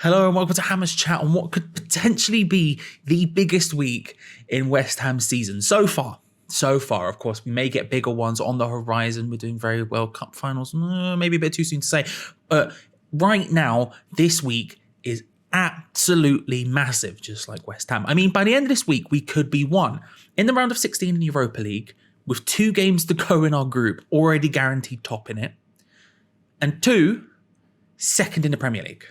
Hello and welcome to Hammer's Chat on what could potentially be the biggest week in West Ham's season so far. Of course, we may get bigger ones on the horizon. We're doing very well. Cup finals, maybe a bit too soon to say. But right now, this week is absolutely massive, just like West Ham. I mean, by the end of this week, we could be one in the round of 16 in the Europa League with 2 games to go in our group, already guaranteed top in it, and 2, second in the Premier League.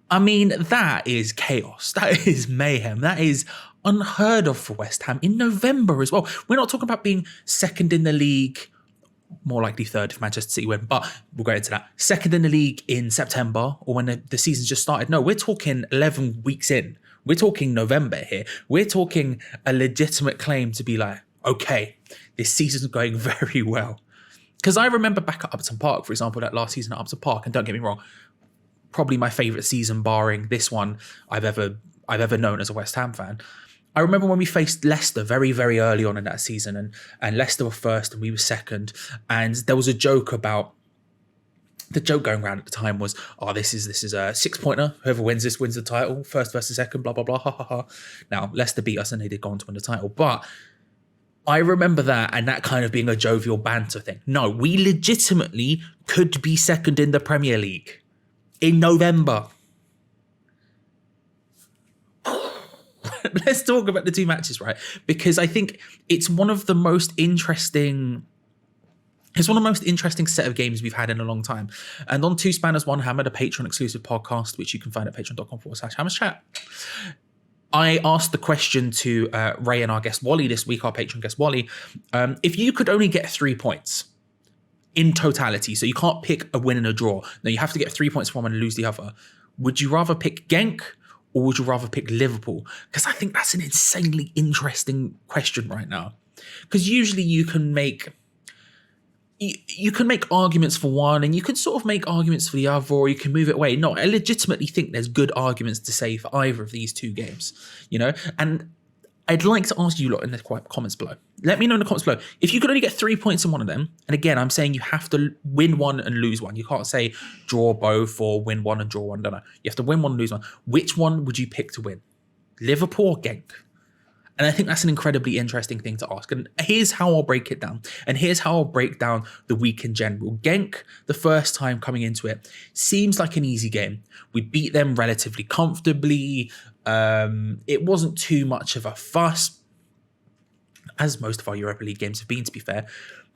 I mean, that is chaos. That is mayhem. That is unheard of for West Ham in November as well. We're not talking about being second in the league, more likely third if Manchester City win, but we'll go into that. Second in the league in September or when the season's just started. No, we're talking 11 weeks in. We're talking November here. We're talking a legitimate claim to be like, okay, this season's going very well. Because I remember back at Upton Park, for example, that last season at Upton Park, and don't get me wrong, probably my favourite season, barring this one I've ever known as a West Ham fan. I remember when we faced Leicester very, very early on in that season, and Leicester were first and we were second, and there was a joke about, the joke going around at the time was, this is a 6-pointer, whoever wins this wins the title, first versus second, blah, blah, blah, ha, ha, ha. Now, Leicester beat us and they did go on to win the title, but I remember that and that kind of being a jovial banter thing. No, we legitimately could be second in the Premier League in November. Let's talk about the 2 matches, right? Because I think it's one of the most interesting set of games we've had in a long time. And on 2 Spanners, 1 Hammer, the Patreon exclusive podcast, which you can find at patreon.com/Hammer's Chat. I asked the question to Ray and our guest Wally this week, our Patreon guest Wally, if you could only get 3 points in totality, so you can't pick a win and a draw. No, you have to get 3 points from one and lose the other. Would you rather pick Genk or would you rather pick Liverpool? Because I think that's an insanely interesting question right now. Because usually you can make arguments for one and you can sort of make arguments for the other, or you can move it away. No, I legitimately think there's good arguments to say for either of these 2 games, and I'd like to ask you lot in the comments below. Let me know in the comments below. If you could only get 3 points in one of them, and again, I'm saying you have to win one and lose one. You can't say draw both or win one and draw one. No. You have to win one and lose one. Which one would you pick to win? Liverpool or Genk? And I think that's an incredibly interesting thing to ask. And here's how I'll break it down. And here's how I'll break down the week in general. Genk, the first time coming into it, seems like an easy game. We beat them relatively comfortably. It wasn't too much of a fuss, as most of our Europa League games have been, to be fair.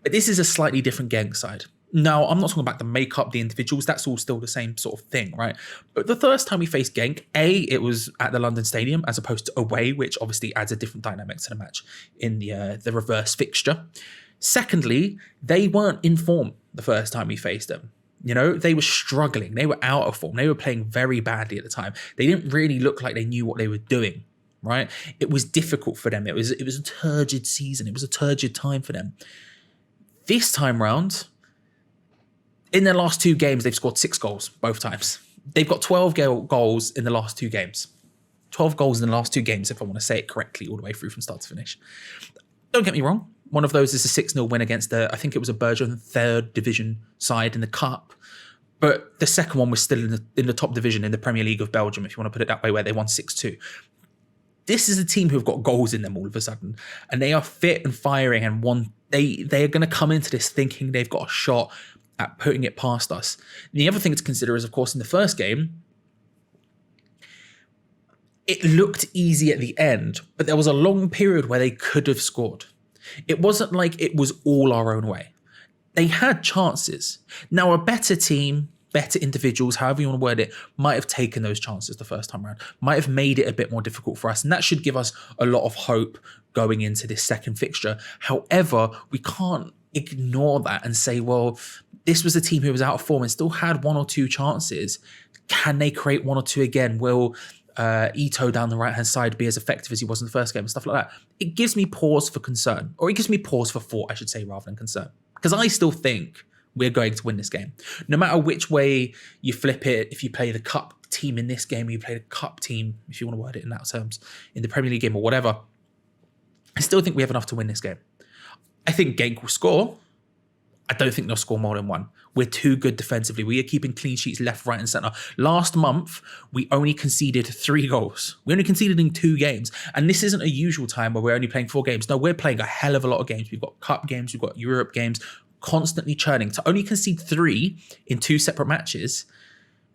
But this is a slightly different Genk side. Now, I'm not talking about the makeup, the individuals. That's all still the same sort of thing, right? But the first time we faced Genk, it was at the London Stadium as opposed to away, which obviously adds a different dynamic to the match in the reverse fixture. Secondly, they weren't in form the first time we faced them. They were struggling. They were out of form. They were playing very badly at the time. They didn't really look like they knew what they were doing, right? It was difficult for them. It was a turgid season. It was a turgid time for them. This time round, in their last 2 games, they've scored 6 goals both times. They've got 12 goals in the last 2 games. 12 goals in the last 2 games, if I want to say it correctly, all the way through from start to finish. Don't get me wrong. One of those is a 6-0 win against I think it was a Belgian 3rd division side in the Cup. But the second one was still in the top division in the Premier League of Belgium, if you want to put it that way, where they won 6-2. This is a team who've got goals in them all of a sudden. And they are fit and firing and they are going to come into this thinking they've got a shot at putting it past us. And the other thing to consider is, of course, in the first game, it looked easy at the end, but there was a long period where they could have scored. It wasn't like it was all our own way. They had chances. Now, a better team, better individuals, however you want to word it, might have taken those chances the first time around, might have made it a bit more difficult for us. And that should give us a lot of hope going into this second fixture. However, we can't ignore that and say, well, this was a team who was out of form and still had 1 or 2 chances. Can they create 1 or 2 again? Will Ito down the right-hand side be as effective as he was in the first game and stuff like that? It gives me pause for concern, or it gives me pause for thought, I should say, rather than concern. Because I still think we're going to win this game. No matter which way you flip it, if you play the cup team in this game, or you play the cup team, if you want to word it in that terms, in the Premier League game or whatever, I still think we have enough to win this game. I think Genk will score. I don't think they'll score more than one. We're too good defensively. We are keeping clean sheets left, right, and centre. Last month, we only conceded 3 goals. We only conceded in 2 games. And this isn't a usual time where we're only playing 4 games. No, we're playing a hell of a lot of games. We've got cup games, we've got Europe games, constantly churning. To only concede 3 in 2 separate matches,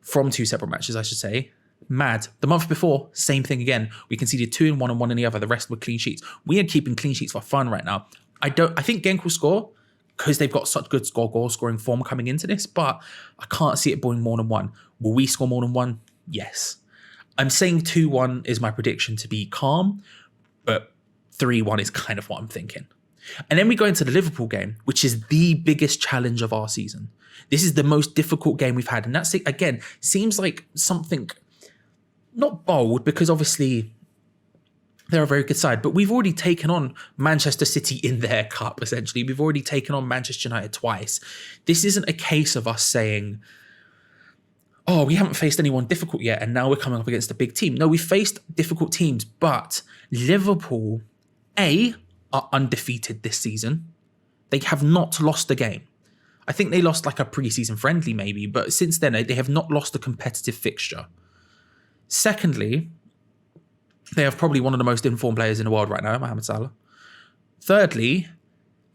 from 2 separate matches, I should say, mad. The month before, same thing again. We conceded 2 in one and 1 in the other. The rest were clean sheets. We are keeping clean sheets for fun right now. I think Genk will score, because they've got such good goal scoring form coming into this, but I can't see it being more than 1. Will we score more than 1? Yes. I'm saying 2-1 is my prediction to be calm, but 3-1 is kind of what I'm thinking. And then we go into the Liverpool game, which is the biggest challenge of our season. This is the most difficult game we've had. And that's, again, seems like something not bold, because obviously they're a very good side, but we've already taken on Manchester City in their cup, essentially. We've already taken on Manchester United twice. This isn't a case of us saying, oh, we haven't faced anyone difficult yet, and now we're coming up against a big team. No, we've faced difficult teams, but Liverpool, are undefeated this season. They have not lost a game. I think they lost like a pre-season friendly maybe, but since then, they have not lost a competitive fixture. Secondly, they have probably one of the most informed players in the world right now, Mohamed Salah. Thirdly,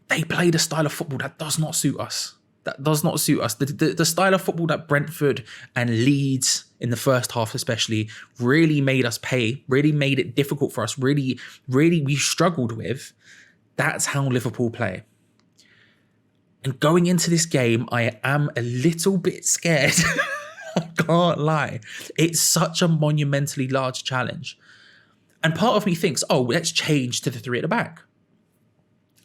they played a style of football that does not suit us. That does not suit us. The style of football that Brentford and Leeds, in the first half especially, really made us pay, really made it difficult for us, really we struggled with. That's how Liverpool play. And going into this game, I am a little bit scared. I can't lie. It's such a monumentally large challenge. And part of me thinks, oh, let's change to the 3 at the back.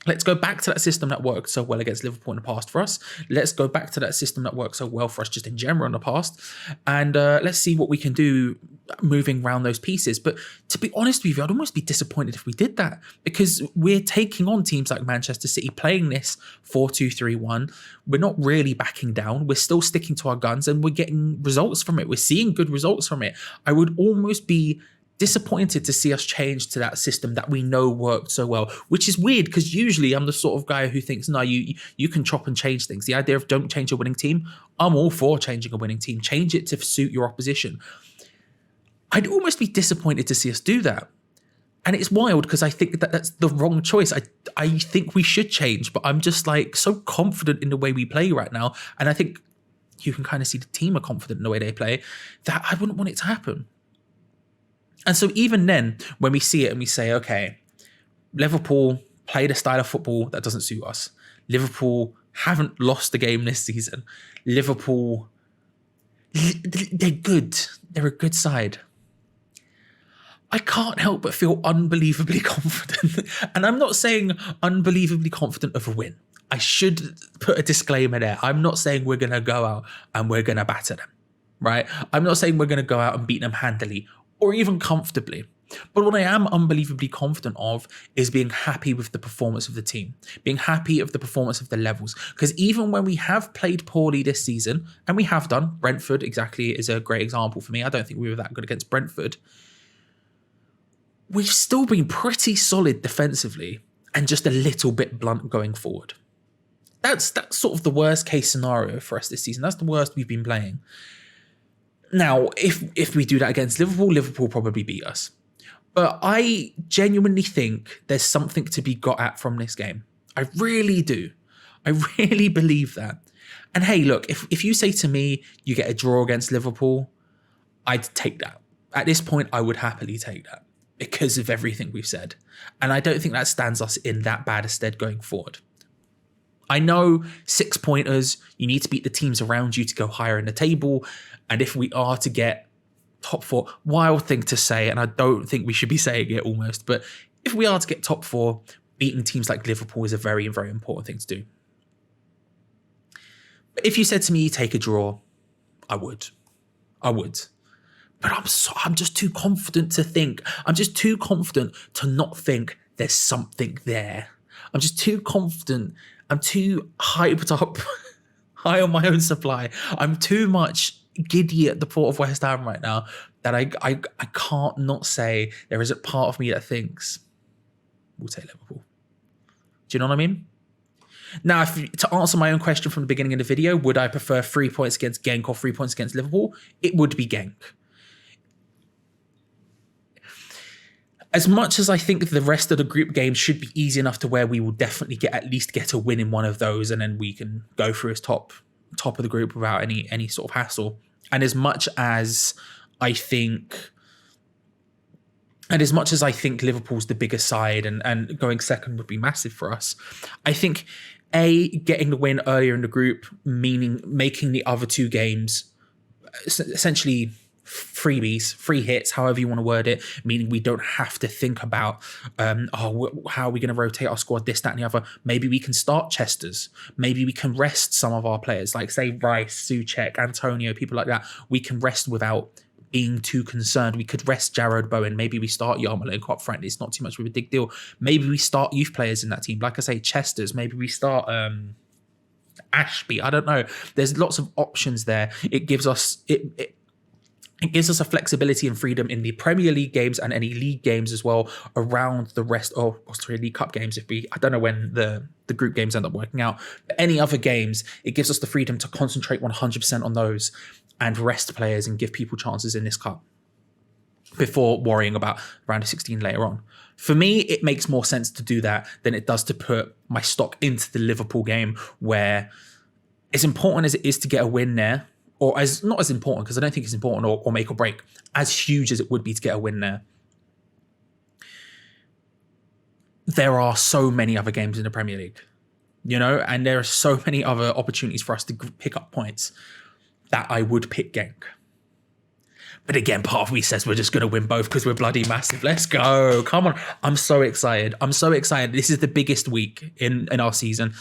Let's go back to that system that worked so well against Liverpool in the past for us. Let's go back to that system that worked so well for us just in general in the past. And let's see what we can do moving around those pieces. But to be honest with you, I'd almost be disappointed if we did that, because we're taking on teams like Manchester City, playing this 4-2-3-1. We're not really backing down. We're still sticking to our guns and we're getting results from it. We're seeing good results from it. I would almost be disappointed to see us change to that system that we know worked so well, which is weird because usually I'm the sort of guy who thinks, no, you can chop and change things. The idea of don't change a winning team, I'm all for changing a winning team. Change it to suit your opposition. I'd almost be disappointed to see us do that. And it's wild because I think that that's the wrong choice. I think we should change, but I'm just like so confident in the way we play right now. And I think you can kind of see the team are confident in the way they play, that I wouldn't want it to happen. And so even then, when we see it and we say, okay, Liverpool played a style of football that doesn't suit us. Liverpool haven't lost a game this season. Liverpool, they're good. They're a good side. I can't help but feel unbelievably confident. And I'm not saying unbelievably confident of a win. I should put a disclaimer there. I'm not saying we're going to go out and we're going to batter them, right? I'm not saying we're going to go out and beat them handily or even comfortably. But what I am unbelievably confident of is being happy with the performance of the team, being happy of the performance of the levels. Because even when we have played poorly this season, and we have done, Brentford exactly is a great example for me. I don't think we were that good against Brentford. We've still been pretty solid defensively and just a little bit blunt going forward. That's sort of the worst case scenario for us this season. That's the worst we've been playing. Now, if we do that against Liverpool, Liverpool probably beat us. But I genuinely think there's something to be got at from this game. I really do. I really believe that. And hey, look, if you say to me, you get a draw against Liverpool, I'd take that. At this point, I would happily take that because of everything we've said. And I don't think that stands us in that bad a stead going forward. I know 6-pointers, you need to beat the teams around you to go higher in the table. And if we are to get top 4, wild thing to say, and I don't think we should be saying it almost, but if we are to get top 4, beating teams like Liverpool is a very, very important thing to do. But if you said to me, take a draw, I would. But I'm just too confident to think. I'm just too confident to not think there's something there. I'm just too confident. I'm too hyped up, high on my own supply. I'm too much giddy at the thought of West Ham right now that I can't not say there is a part of me that thinks we'll take Liverpool. Do you know what I mean? Now, to answer my own question from the beginning of the video, would I prefer 3 points against Genk or 3 points against Liverpool? It would be Genk. As much as I think the rest of the group games should be easy enough to where we will definitely at least get a win in one of those, and then we can go through as top of the group without any sort of hassle. And as much as I think Liverpool's the bigger side and going second would be massive for us, I think getting the win earlier in the group, meaning making the other two games essentially freebies, free hits, however you want to word it, meaning we don't have to think about, how are we going to rotate our squad, this, that, and the other. Maybe we can start Chesters. Maybe we can rest some of our players, like say Rice, Souček, Antonio, people like that. We can rest without being too concerned. We could rest Jarrod Bowen. Maybe we start Yarmolenko up front. It's not too much of a big deal. Maybe we start youth players in that team. Like I say, Chesters. Maybe we start Ashby. I don't know. There's lots of options there. It gives us it gives us a flexibility and freedom in the Premier League games and any league games as well around the rest of Australia League Cup games. I don't know when the group games end up working out, but any other games, it gives us the freedom to concentrate 100% on those and rest players and give people chances in this cup before worrying about round of 16 later on. For me, it makes more sense to do that than it does to put my stock into the Liverpool game, where as important as it is to get a win there, or as not as important, because I don't think it's important or make or break, as huge as it would be to get a win there, there are so many other games in the Premier League, and there are so many other opportunities for us to pick up points that I would pick Genk. But again, part of me says we're just going to win both because we're bloody massive. Let's go. Come on. I'm so excited. This is the biggest week in our season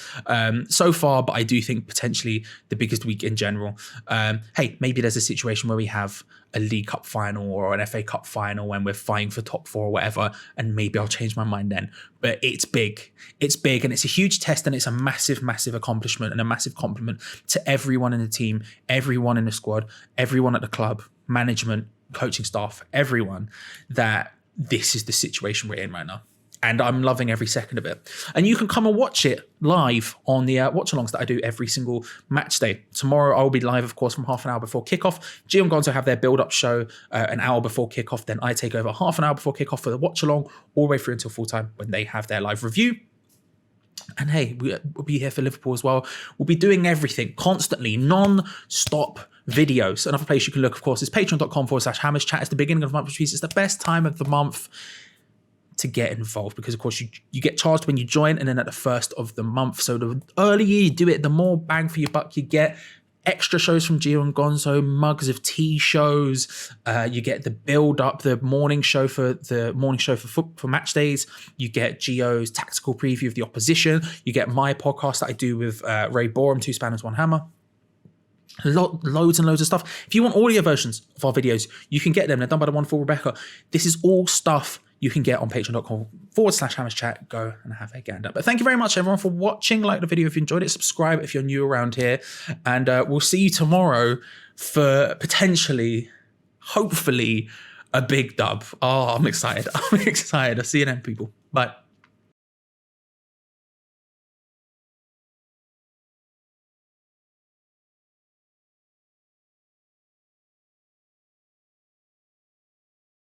so far, but I do think potentially the biggest week in general. Hey, maybe there's a situation where we have a League Cup final or an FA Cup final when we're fighting for top four or whatever, and maybe I'll change my mind then. But it's big. It's big, and it's a huge test, and it's a massive, massive accomplishment and a massive compliment to everyone in the team, everyone in the squad, everyone at the club, management, coaching staff, everyone, that this is the situation we're in right now. And I'm loving every second of it. And you can come and watch it live on the watch-alongs that I do every single match day. Tomorrow I'll be live, of course, from half an hour before kickoff. Gio and Gonzo have their build-up show an hour before kickoff. Then I take over half an hour before kickoff for the watch-along, all the way through until full-time when they have their live review. And hey, we'll be here for Liverpool as well. We'll be doing everything constantly, non-stop videos. Another place you can look, of course, is patreon.com/Hammers Chat. It's the beginning of the month, which means it's the best time of the month to get involved, because of course you get charged when you join, and then at the first of the month. So the earlier you do it, the more bang for your buck you get. Extra shows from Gio and Gonzo, mugs of tea shows. You get the build up, the morning show for match days. You get Gio's tactical preview of the opposition. You get my podcast that I do with Ray Borum, Two Spanners, One Hammer. Loads and loads of stuff. If you want audio versions of our videos, you can get them. They're done by the wonderful Rebecca. This is all stuff you can get on patreon.com/Hammers Chat. Go and have a gander. But thank you very much, everyone, for watching. Like the video if you enjoyed it. Subscribe if you're new around here. And we'll see you tomorrow for potentially, hopefully, a big dub. Oh, I'm excited. I'll see you then, people. Bye.